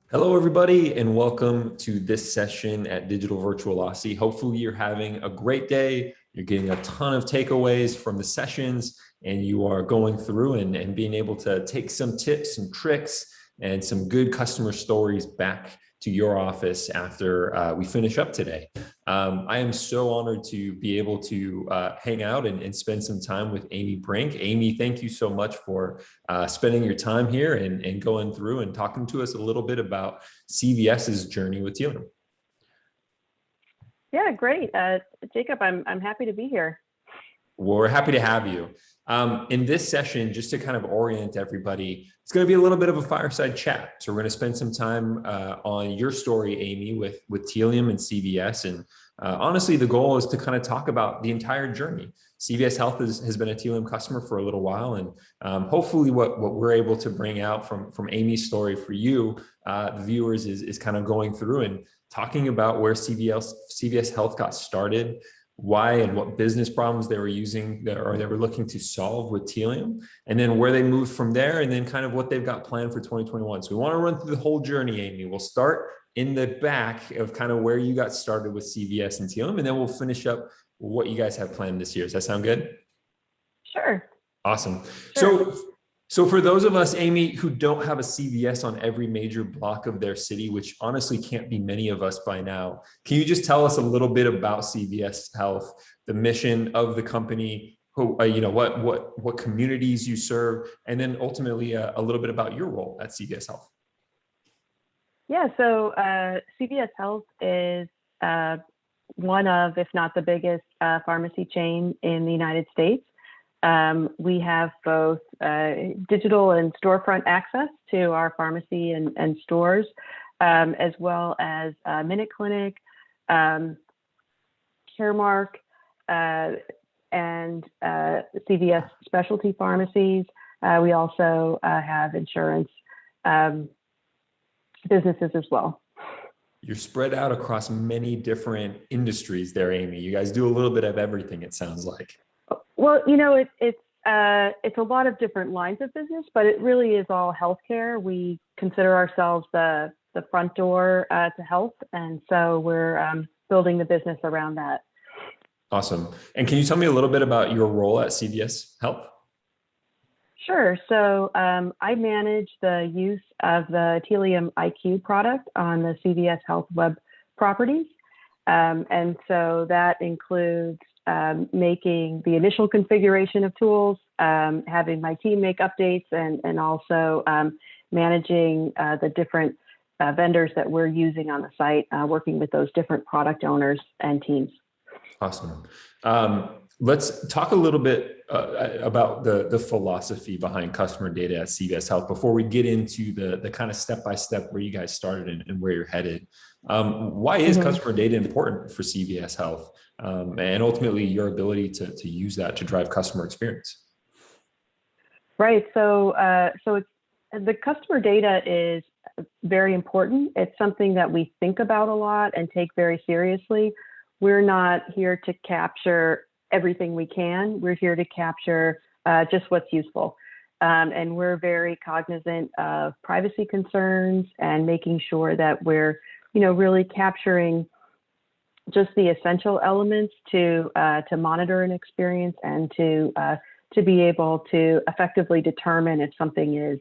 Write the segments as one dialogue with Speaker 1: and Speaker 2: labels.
Speaker 1: Hello, everybody, and welcome to this session at Digital Virtualocity. Hopefully, you're having a great day. You're getting a ton of takeaways from the sessions, and you are going through and being able to take some tips, some tricks, and some good customer stories back to your office after we finish up today. I am so honored to be able to hang out and spend some time with Amy Brink. Amy, thank you so much for spending your time here and going through and talking to us a little bit about CVS's journey with Tealium.
Speaker 2: Yeah, great. Jacob, I'm happy to be here.
Speaker 1: Well, we're happy to have you. In this session, just to kind of orient everybody, it's going to be a little bit of a fireside chat. So we're going to spend some time on your story, Amy, with Tealium and CVS. And honestly, the goal is to kind of talk about the entire journey. CVS Health has been a Tealium customer for a little while. And hopefully what we're able to bring out from Amy's story for you, the viewers, is kind of going through and talking about where CVS Health got started, why and what business problems they were using or they were looking to solve with Tealium, and then where they moved from there, and then kind of what they've got planned for 2021. So we want to run through the whole journey, Amy. We'll start in the back of kind of where you got started with CVS and Tealium, and then we'll finish up what you guys have planned this year. Does that sound good?
Speaker 2: Sure.
Speaker 1: Awesome.
Speaker 2: Sure.
Speaker 1: So for those of us, Amy, who don't have a CVS on every major block of their city, which honestly can't be many of us by now, can you just tell us a little bit about CVS Health, the mission of the company, what communities you serve, and then ultimately a little bit about your role at CVS Health?
Speaker 2: Yeah, so CVS Health is one of, if not the biggest pharmacy chain in the United States. We have both digital and storefront access to our pharmacy and stores, as well as Minute Clinic, Caremark, and CVS specialty pharmacies. We also have insurance businesses as well.
Speaker 1: You're spread out across many different industries there, Amy. You guys do a little bit of everything, it sounds like.
Speaker 2: Well, it's a lot of different lines of business, but it really is all healthcare. We consider ourselves the front door to health, and so we're building the business around that.
Speaker 1: Awesome. And can you tell me a little bit about your role at CVS Health?
Speaker 2: Sure. So I manage the use of the Tealium IQ product on the CVS Health web properties, and so that includes making the initial configuration of tools, having my team make updates, and also managing the different vendors that we're using on the site, working with those different product owners and teams.
Speaker 1: Awesome. Let's talk a little bit about the philosophy behind customer data at CVS Health before we get into the kind of step-by-step where you guys started and where you're headed. Why is customer data important for CVS Health, and ultimately your ability to use that to drive customer experience?
Speaker 2: Right. So the customer data is very important. It's something that we think about a lot and take very seriously. We're not here to capture everything we can. We're here to capture just what's useful. And we're very cognizant of privacy concerns and making sure that we're, really capturing just the essential elements to monitor an experience and to be able to effectively determine if something is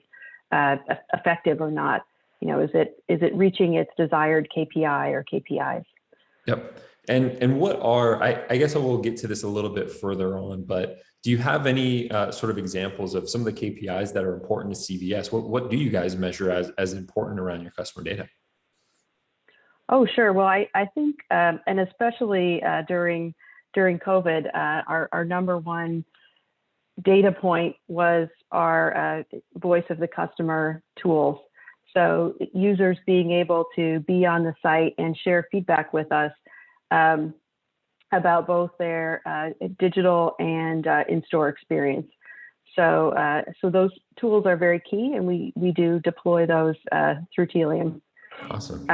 Speaker 2: effective or not. Is it reaching its desired KPI or KPIs?
Speaker 1: Yep. And what are, I guess I will get to this a little bit further on, but do you have any sort of examples of some of the KPIs that are important to CVS? What do you guys measure as important around your customer data?
Speaker 2: Oh, sure. Well, I think, and especially during COVID, our number one data point was our voice of the customer tools. So users being able to be on the site and share feedback with us about both their digital and in-store experience. So those tools are very key, and we do deploy those through Tealium.
Speaker 1: Awesome.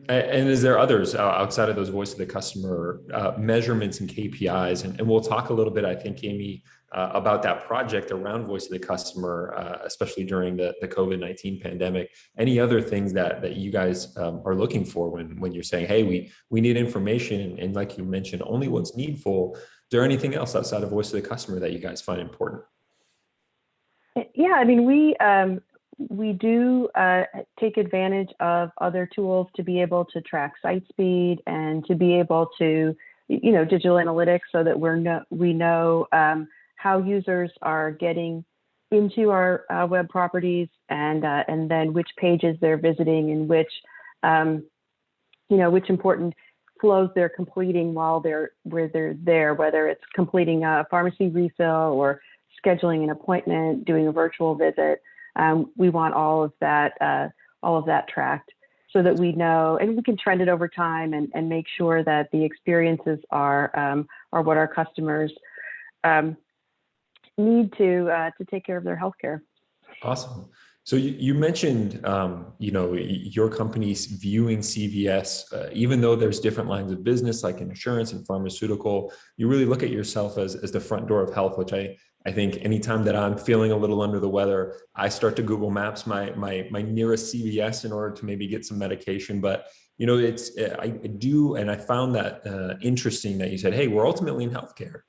Speaker 1: And is there others outside of those voice of the customer measurements and KPIs? And we'll talk a little bit, I think, Amy, about that project around voice of the customer, especially during the COVID-19 pandemic. Any other things that you guys are looking for when you're saying, hey, we need information, and like you mentioned, only what's needful. Is there anything else outside of voice of the customer that you guys find important?
Speaker 2: Yeah, I mean, we do take advantage of other tools to be able to track site speed and to be able to, digital analytics, so that we know how users are getting into our web properties, and then which pages they're visiting, and which important flows they're completing while they're there, whether it's completing a pharmacy refill or scheduling an appointment, doing a virtual visit. We want all of that tracked, so that we know, and we can trend it over time and make sure that the experiences are what our customers need to take care of their healthcare.
Speaker 1: Awesome. So you mentioned, your company's viewing CVS, even though there's different lines of business like insurance and pharmaceutical, you really look at yourself as the front door of health, which I think anytime that I'm feeling a little under the weather, I start to Google Maps my nearest CVS in order to maybe get some medication. But I do, and I found that interesting that you said, hey, we're ultimately in healthcare.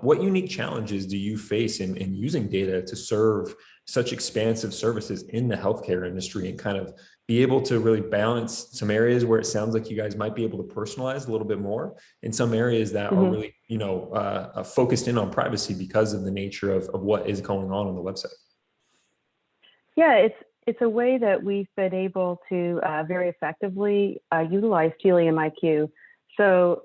Speaker 1: What unique challenges do you face in using data to serve such expansive services in the healthcare industry, and kind of be able to really balance some areas where it sounds like you guys might be able to personalize a little bit more, in some areas that are really, focused in on privacy because of the nature of what is going on the website?
Speaker 2: Yeah, it's a way that we've been able to very effectively utilize Tealium IQ. So,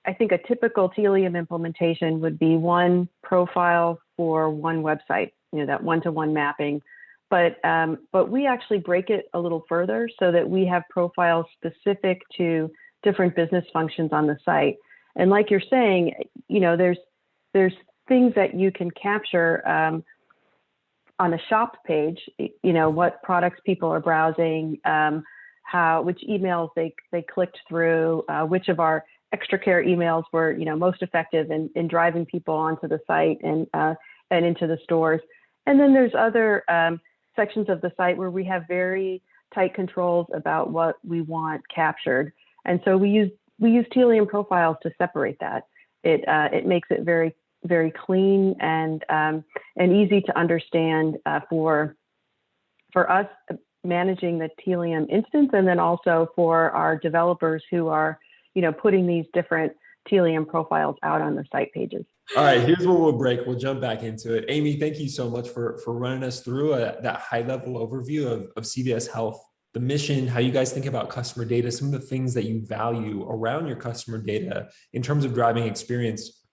Speaker 2: I think a typical Tealium implementation would be one profile for one website, that one-to-one mapping. But we actually break it a little further, so that we have profiles specific to different business functions on the site. And like you're saying, there's things that you can capture on a shop page, what products people are browsing, which emails they clicked through, which of our extra care emails were most effective in driving people onto the site and into the stores. And then there's other sections of the site where we have very tight controls about what we want captured. And so we use Tealium profiles to separate that. It makes it very, very clean and easy to understand for us managing the Tealium instance, and then also for our developers who are putting these different Tealium profiles out on the site pages.
Speaker 1: All right, here's where we'll break. We'll jump back into it. Amy, thank you so much for running us through that high-level overview of CVS Health, the mission, how you guys think about customer data, some of the things that you value around your customer data in terms of driving experience.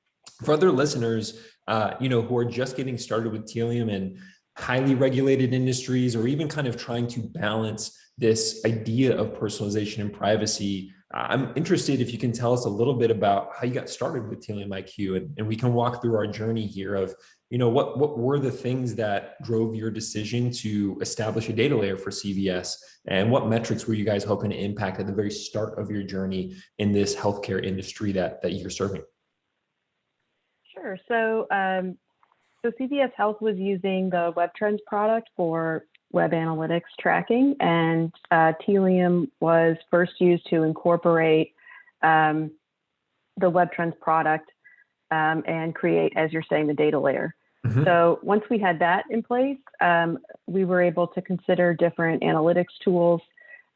Speaker 1: For other listeners, who are just getting started with Tealium and highly regulated industries, or even kind of trying to balance this idea of personalization and privacy, I'm interested if you can tell us a little bit about how you got started with Tealium IQ, and we can walk through our journey here of, what were the things that drove your decision to establish a data layer for CVS, and what metrics were you guys hoping to impact at the very start of your journey in this healthcare industry that you're serving?
Speaker 2: Sure. So CVS Health was using the Web Trends product for web analytics tracking, and Tealium was first used to incorporate the Web Trends product and create, as you're saying, the data layer. Mm-hmm. So once we had that in place, we were able to consider different analytics tools,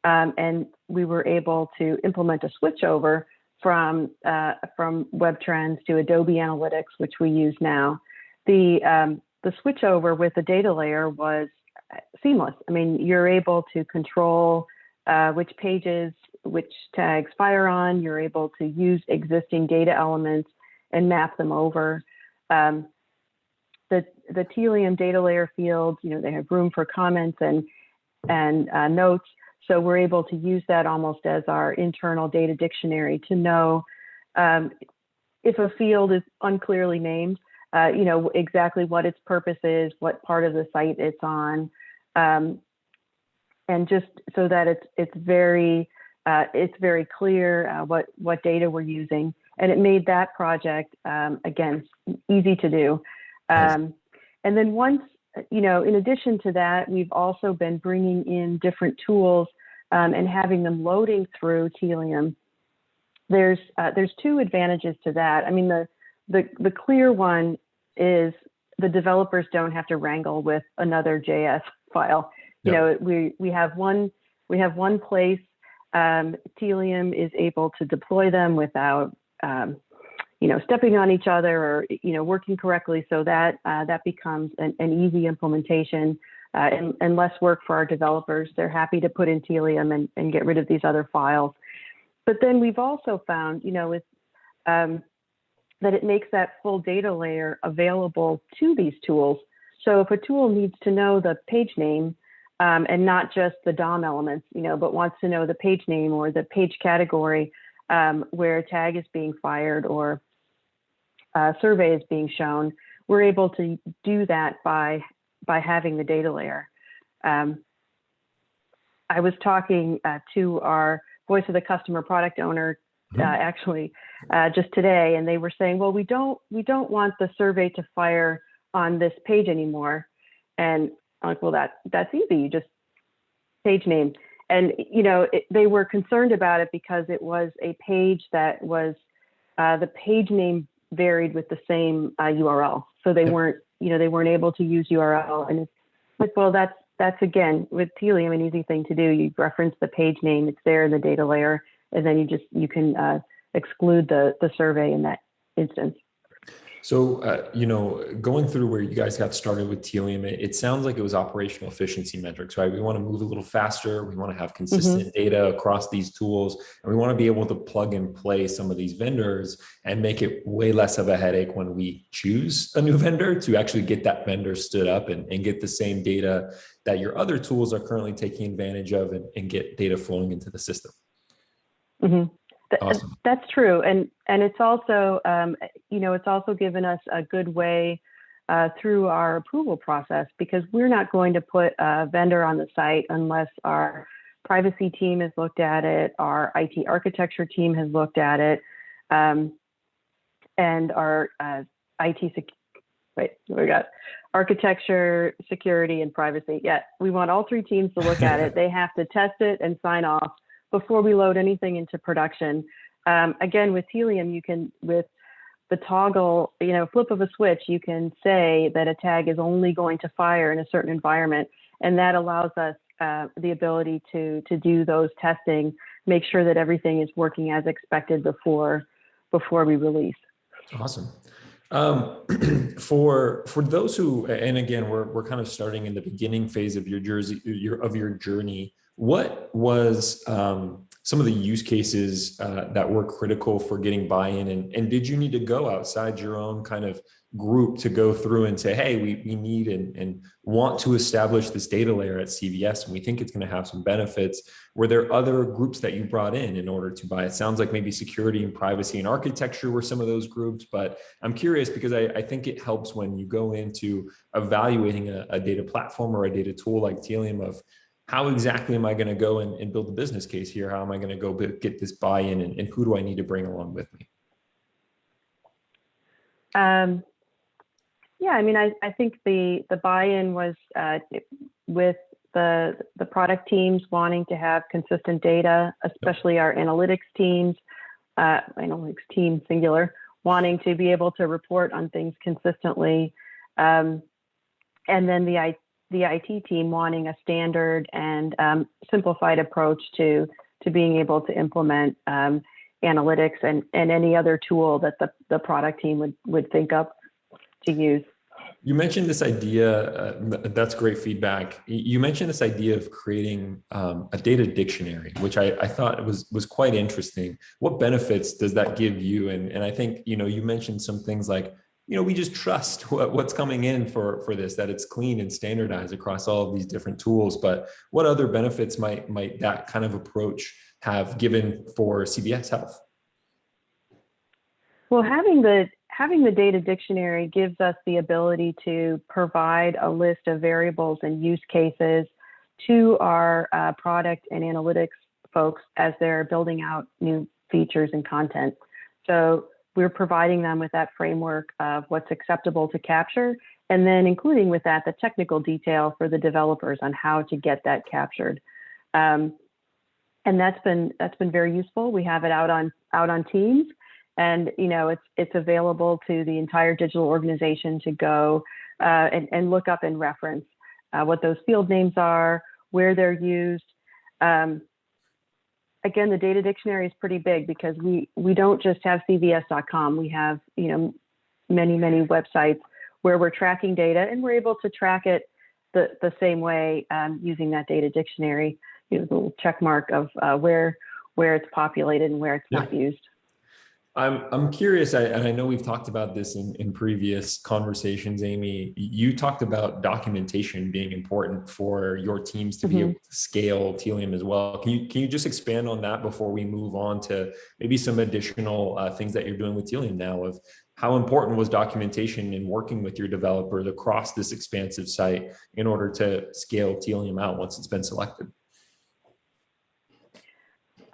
Speaker 2: and we were able to implement a switchover from Web Trends to Adobe Analytics, which we use now. The switchover with the data layer was seamless. I mean, you're able to control which pages, which tags fire on. You're able to use existing data elements and map them over. The Tealium data layer fields, they have room for comments and notes. So we're able to use that almost as our internal data dictionary to know if a field is unclearly named, exactly what its purpose is, what part of the site it's on. and just so that it's very clear what data we're using, and it made that project again easy to do. And then once, in addition to that, we've also been bringing in different tools and having them loading through Tealium. There's two advantages to that. I mean, the clear one is the developers don't have to wrangle with another JS file. We have one place. Tealium is able to deploy them without stepping on each other or working correctly. So that becomes an easy implementation and less work for our developers. They're happy to put in Tealium and get rid of these other files. But then we've also found, that it makes that full data layer available to these tools. So if a tool needs to know the page name and not just the DOM elements, but wants to know the page name or the page category where a tag is being fired or a survey is being shown, we're able to do that by having the data layer. I was talking to our voice of the customer product owner actually just today, and they were saying, well, we don't want the survey to fire on this page anymore. And I'm like, well, that's easy. You just page name. And they were concerned about it because it was a page that was the page name varied with the same URL. So they weren't able to use URL. And it's like, well, that's again with Tealium an easy thing to do. You reference the page name, it's there in the data layer, and then you can exclude the survey in that instance.
Speaker 1: So, going through where you guys got started with Tealium, it sounds like it was operational efficiency metrics, right? We want to move a little faster. We want to have consistent data across these tools, and we want to be able to plug and play some of these vendors and make it way less of a headache when we choose a new vendor to actually get that vendor stood up and get the same data that your other tools are currently taking advantage of and get data flowing into the system. Awesome.
Speaker 2: That's true, and it's also it's also given us a good way through our approval process, because we're not going to put a vendor on the site unless our privacy team has looked at it, our IT architecture team has looked at it, and our we got architecture, security, and privacy. Yeah, we want all three teams to look at it. They have to test it and sign off before we load anything into production. Again, with Tealium, you can, with the toggle, flip of a switch, you can say that a tag is only going to fire in a certain environment. And that allows us the ability to do those testing, make sure that everything is working as expected before we release.
Speaker 1: Awesome. For those who, and again, we're kind of starting in the beginning phase of your journey. What was some of the use cases that were critical for getting buy-in, and did you need to go outside your own kind of group to go through and say, hey, we need and want to establish this data layer at CVS, and we think it's going to have some benefits? Were there other groups that you brought in order to buy? It sounds like maybe security and privacy and architecture were some of those groups, but I'm curious because I think it helps when you go into evaluating a data platform or a data tool like Tealium of how exactly am I going to go and build a business case here? How am I going to go get this buy-in, and who do I need to bring along with me?
Speaker 2: Yeah, I mean, I think the buy-in was with the product teams wanting to have consistent data, especially our analytics teams, singular, wanting to be able to report on things consistently, and then the IT team wanting a standard and simplified approach to being able to implement analytics and any other tool that the product team would think up to use.
Speaker 1: You mentioned this idea, that's great feedback. You mentioned this idea of creating a data dictionary, which I thought was quite interesting. What benefits does that give you? And I think, you mentioned some things like, we just trust what's coming in for this, that it's clean and standardized across all of these different tools. But what other benefits might that kind of approach have given for CVS Health?
Speaker 2: Well, having the data dictionary gives us the ability to provide a list of variables and use cases to our product and analytics folks as they're building out new features and content. So we're providing them with that framework of what's acceptable to capture, and then including with that the technical detail for the developers on how to get that captured. And that's been very useful. We have it out on Teams, and it's available to the entire digital organization to go and look up and reference what those field names are, where they're used. Again, the data dictionary is pretty big because we don't just have CVS.com. We have many websites where we're tracking data, and we're able to track it the same way using that data dictionary. The little check mark of where it's populated and where it's not used.
Speaker 1: I'm curious, and I know we've talked about this in previous conversations, Amy. You talked about documentation being important for your teams to be able to scale Tealium as well. Can you just expand on that before we move on to maybe some additional things that you're doing with Tealium now, of how important was documentation in working with your developers across this expansive site in order to scale Tealium out once it's been selected?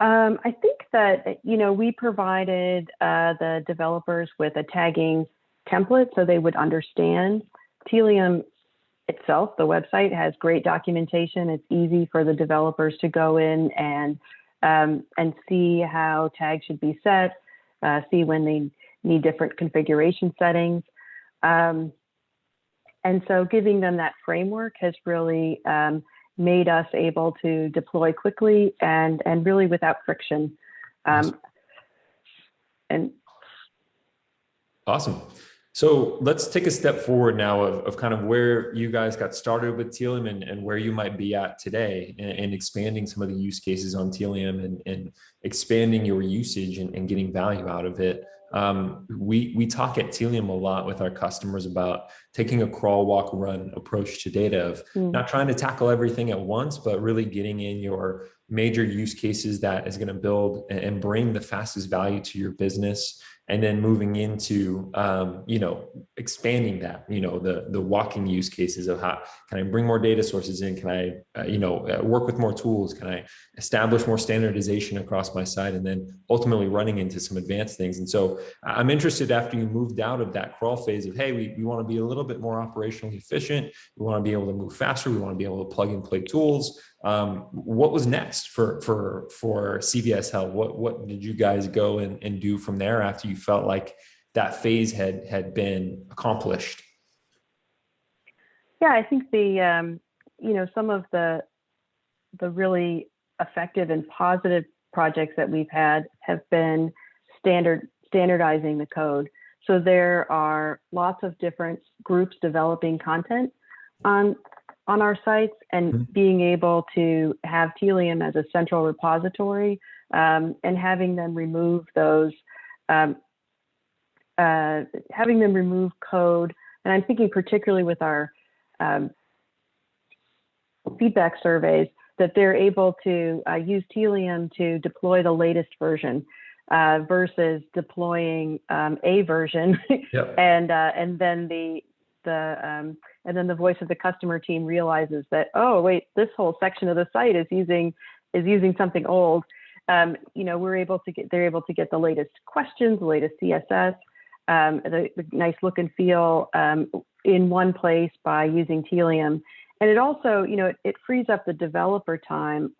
Speaker 2: I think that, we provided the developers with a tagging template so they would understand. Tealium itself, the website, has great documentation. It's easy for the developers to go in and see how tags should be set, see when they need different configuration settings. And so giving them that framework has really made us able to deploy quickly and really without friction.
Speaker 1: Awesome. So let's take a step forward now of kind of where you guys got started with Tealium and where you might be at today, and expanding some of the use cases on Tealium and expanding your usage and getting value out of it. We talk at Tealium a lot with our customers about taking a crawl, walk, run approach to data, of not trying to tackle everything at once, but really getting in your major use cases that is going to build and bring the fastest value to your business. And then moving into, expanding that, the walking use cases of how can I bring more data sources in? Can I, work with more tools? Can I establish more standardization across my site? And then ultimately running into some advanced things. And so I'm interested, after you moved out of that crawl phase of, hey, we want to be a little bit more operationally efficient. We want to be able to move faster. We want to be able to plug and play tools. What was next for CVS Health? What did you guys go and do from there after you felt like that phase had been accomplished?
Speaker 2: Yeah, I think some of the really effective and positive projects that we've had have been standardizing the code. So there are lots of different groups developing content on our sites, and being able to have Tealium as a central repository, and having them remove those, having them remove code. And I'm thinking particularly with our feedback surveys, that they're able to use Tealium to deploy the latest version versus deploying a version. Yep. And then the voice of the customer team realizes that, oh wait, this whole section of the site is using something old. They're able to get the latest questions, the latest CSS, the nice look and feel in one place by using Tealium. And it also, it frees up the developer time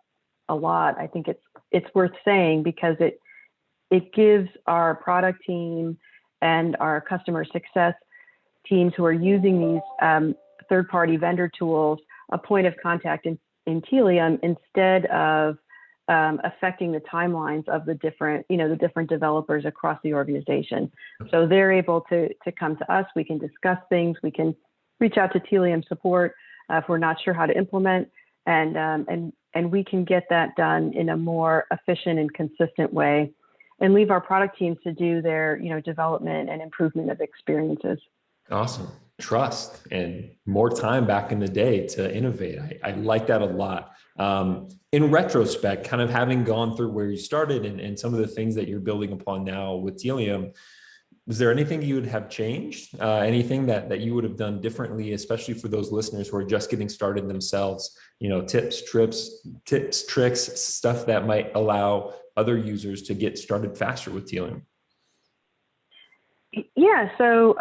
Speaker 2: a lot. I think it's worth saying, because it gives our product team and our customer success teams who are using these third-party vendor tools a point of contact in Tealium, instead of affecting the timelines of the different developers across the organization. So they're able to come to us. We can discuss things. We can reach out to Tealium support if we're not sure how to implement, and we can get that done in a more efficient and consistent way, and leave our product teams to do their development and improvement of experiences.
Speaker 1: Awesome. Trust and more time back in the day to innovate. I like that a lot. In retrospect, kind of having gone through where you started and some of the things that you're building upon now with Tealium, was there anything you would have changed? Anything that you would have done differently, especially for those listeners who are just getting started themselves? tips, tricks, stuff that might allow other users to get started faster with Tealium?
Speaker 2: Yeah, so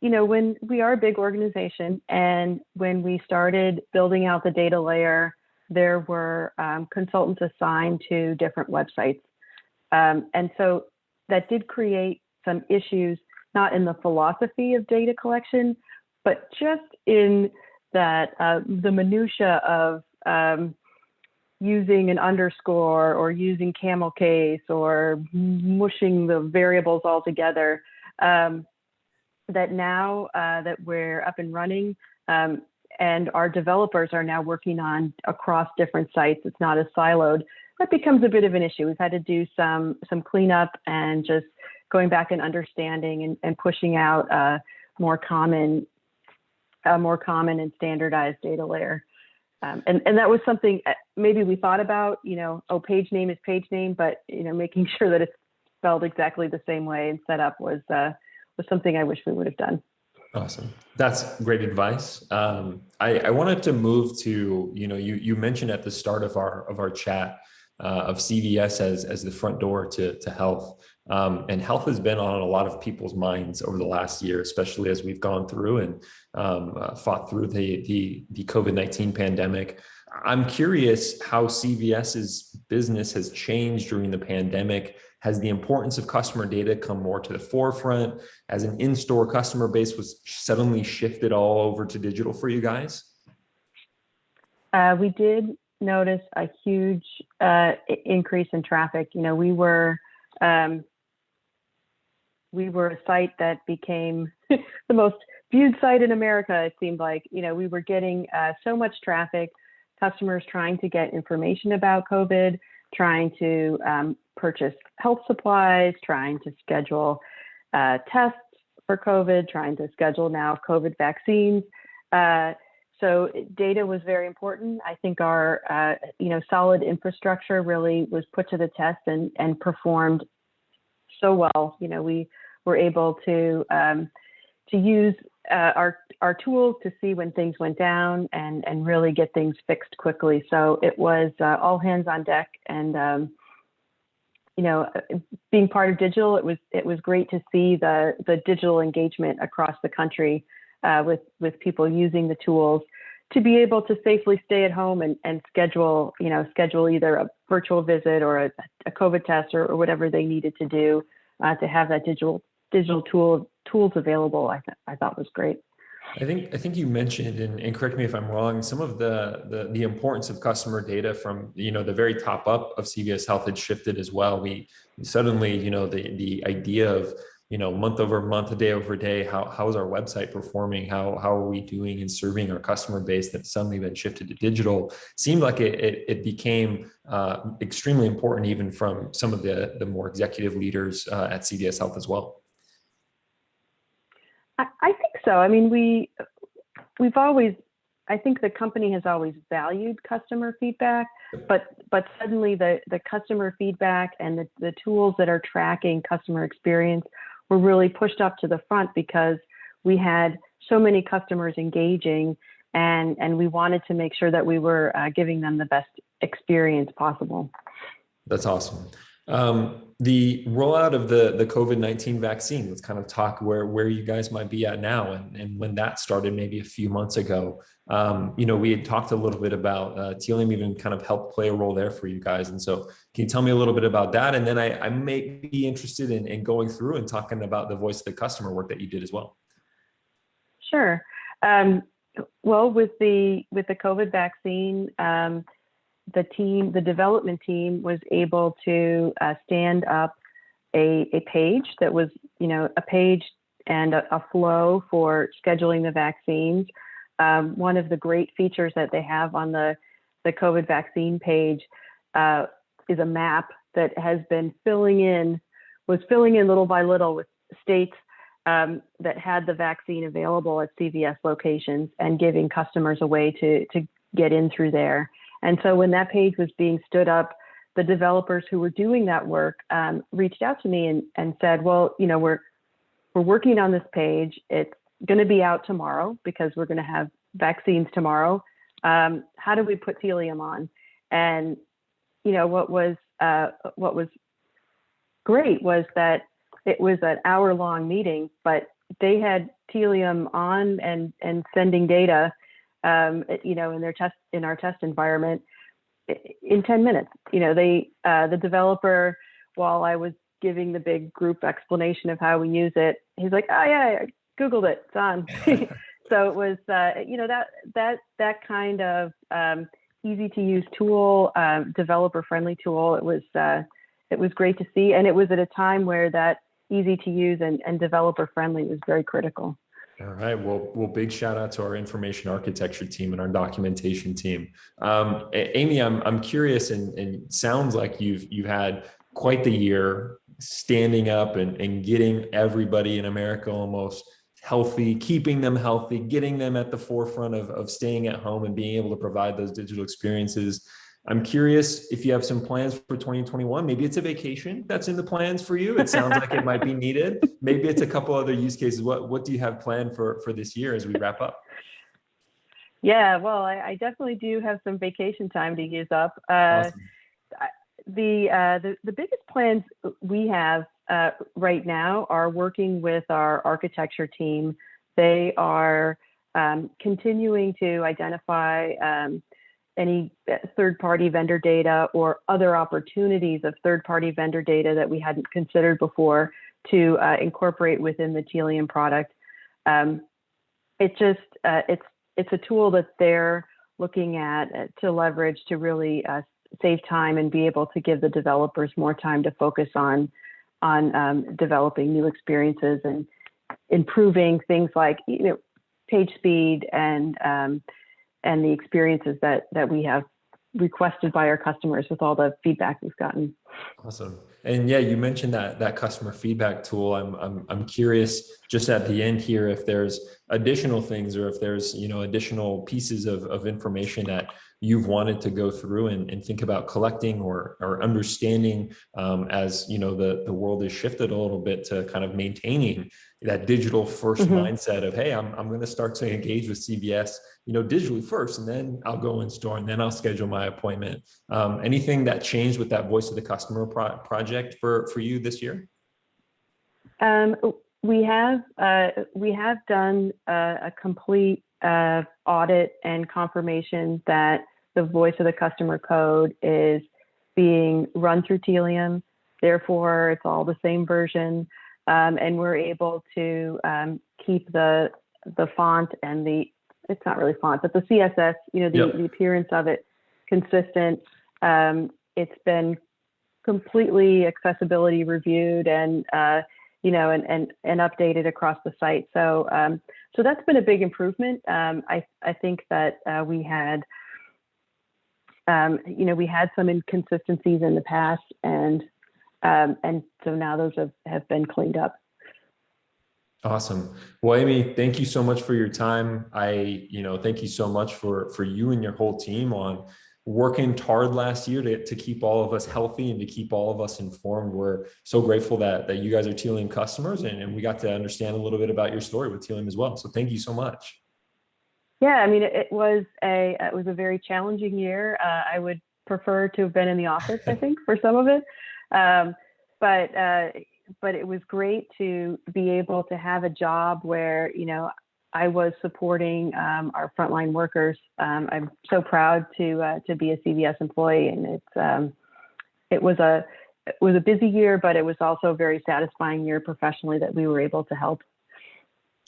Speaker 2: when we are a big organization, and when we started building out the data layer, there were consultants assigned to different websites. And so that did create some issues, not in the philosophy of data collection, but just in that the minutia of using an underscore or using camel case or mushing the variables all together. That now that we're up and running, and our developers are now working on across different sites, it's not as siloed, that becomes a bit of an issue. We've had to do some cleanup and just going back and understanding and pushing out a more common and standardized data layer. And that was something maybe we thought about, page name is page name, but making sure that it's spelled exactly the same way and set up was something I wish we would have done.
Speaker 1: Awesome. That's great advice. I wanted to move to, you mentioned at the start of our chat of CVS as the front door to health. And health has been on a lot of people's minds over the last year, especially as we've gone through and fought through the COVID-19 pandemic. I'm curious how CVS's business has changed during the pandemic. Has the importance of customer data come more to the forefront as an in-store customer base was suddenly shifted all over to digital for you guys?
Speaker 2: We did notice a huge increase in traffic. We were a site that became the most viewed site in America. It seemed like, we were getting so much traffic, customers trying to get information about COVID, trying to purchase health supplies, trying to schedule tests for COVID, trying to schedule now COVID vaccines. So data was very important. I think our solid infrastructure really was put to the test and performed so well. We were able to use our tools to see when things went down and really get things fixed quickly. So it was all hands on deck, and being part of digital, it was great to see the digital engagement across the country with people using the tools to be able to safely stay at home and schedule either a virtual visit or a COVID test or whatever they needed to do to have that digital tools available. I thought was great.
Speaker 1: I think you mentioned, and correct me if I'm wrong, some of the importance of customer data from the very top up of CVS Health had shifted as well. We suddenly the idea of month over month, day over day, how is our website performing? How are we doing in serving our customer base that's suddenly been shifted to digital? Seemed like it became extremely important even from some of the more executive leaders at CVS Health as well.
Speaker 2: I think so. I mean, I think the company has always valued customer feedback, but suddenly the customer feedback and the tools that are tracking customer experience were really pushed up to the front because we had so many customers engaging, and we wanted to make sure that we were giving them the best experience possible.
Speaker 1: That's awesome. The rollout of the COVID-19 vaccine, let's kind of talk where you guys might be at now and when that started maybe a few months ago. We had talked a little bit about Tealium even kind of helped play a role there for you guys. And so can you tell me a little bit about that? And then I may be interested in going through and talking about the voice of the customer work that you did as well.
Speaker 2: Sure. Well, with the COVID vaccine, the development team was able to stand up a page that was, a page and a flow for scheduling the vaccines. One of the great features that they have on the COVID vaccine page is a map that has been filling in little by little with states that had the vaccine available at CVS locations and giving customers a way to get in through there. And so when that page was being stood up, the developers who were doing that work reached out to me and said, well, we're working on this page. It's going to be out tomorrow because we're going to have vaccines tomorrow. how do we put Tealium on? And what was great was that it was an hour-long meeting, but they had Tealium on and sending data, in our test environment in 10 minutes. The developer, while I was giving the big group explanation of how we use it, he's like, "Oh yeah, I Googled it, it's on." So it was, that kind of easy to use tool, developer friendly tool. It was great to see, and it was at a time where that easy to use and developer friendly was very critical.
Speaker 1: All right. Well, big shout out to our information architecture team and our documentation team. Amy, I'm curious, and it sounds like you've had quite the year standing up and getting everybody in America almost healthy, keeping them healthy, getting them at the forefront of staying at home and being able to provide those digital experiences. I'm curious if you have some plans for 2021. Maybe it's a vacation that's in the plans for you. It sounds like it might be needed. Maybe it's a couple other use cases. What do you have planned for this year as we wrap up?
Speaker 2: Yeah, well, I definitely do have some vacation time to use up.
Speaker 1: Awesome.
Speaker 2: The biggest plans we have right now are working with our architecture team. They are continuing to identify any third-party vendor data or other opportunities of third-party vendor data that we hadn't considered before to incorporate within the Tealium product. It's a tool that they're looking at to leverage to really save time and be able to give the developers more time to focus on developing new experiences and improving things like page speed and the experiences that we have requested by our customers with all the feedback we've gotten.
Speaker 1: Awesome. And yeah, you mentioned that customer feedback tool. I'm curious just at the end here if there's additional things or if there's additional pieces of information that you've wanted to go through and think about collecting or understanding as the world has shifted a little bit to kind of maintaining that digital first mindset of, hey, I'm going to start to engage with CVS digitally first, and then I'll go in store and then I'll schedule my appointment. Anything that changed with that voice of the customer project for you this year?
Speaker 2: We have done a complete audit and confirmation that the voice of the customer code is being run through Tealium. Therefore, it's all the same version, and we're able to keep the font and it's not really font, but the CSS, the appearance of it consistent. It's been completely accessibility reviewed and and updated across the site. So that's been a big improvement. I think that we had some inconsistencies in the past, and so now those have been cleaned up.
Speaker 1: Awesome. Well, Amy, thank you so much for your time. Thank you so much for you and your whole team on working hard last year to keep all of us healthy and to keep all of us informed. We're so grateful that you guys are Tealium customers, and we got to understand a little bit about your story with Tealium as well. So thank you so much.
Speaker 2: Yeah, I mean, it was a very challenging year. I would prefer to have been in the office, I think, for some of it. But it was great to be able to have a job where, I was supporting our frontline workers. I'm so proud to be a CVS employee, and it was a busy year, but it was also a very satisfying year professionally that we were able to help.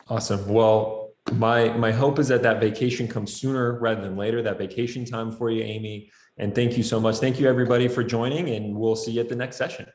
Speaker 1: Awesome. Well, my hope is that vacation comes sooner rather than later, that vacation time for you, Amy. And thank you so much. Thank you, everybody, for joining, and we'll see you at the next session.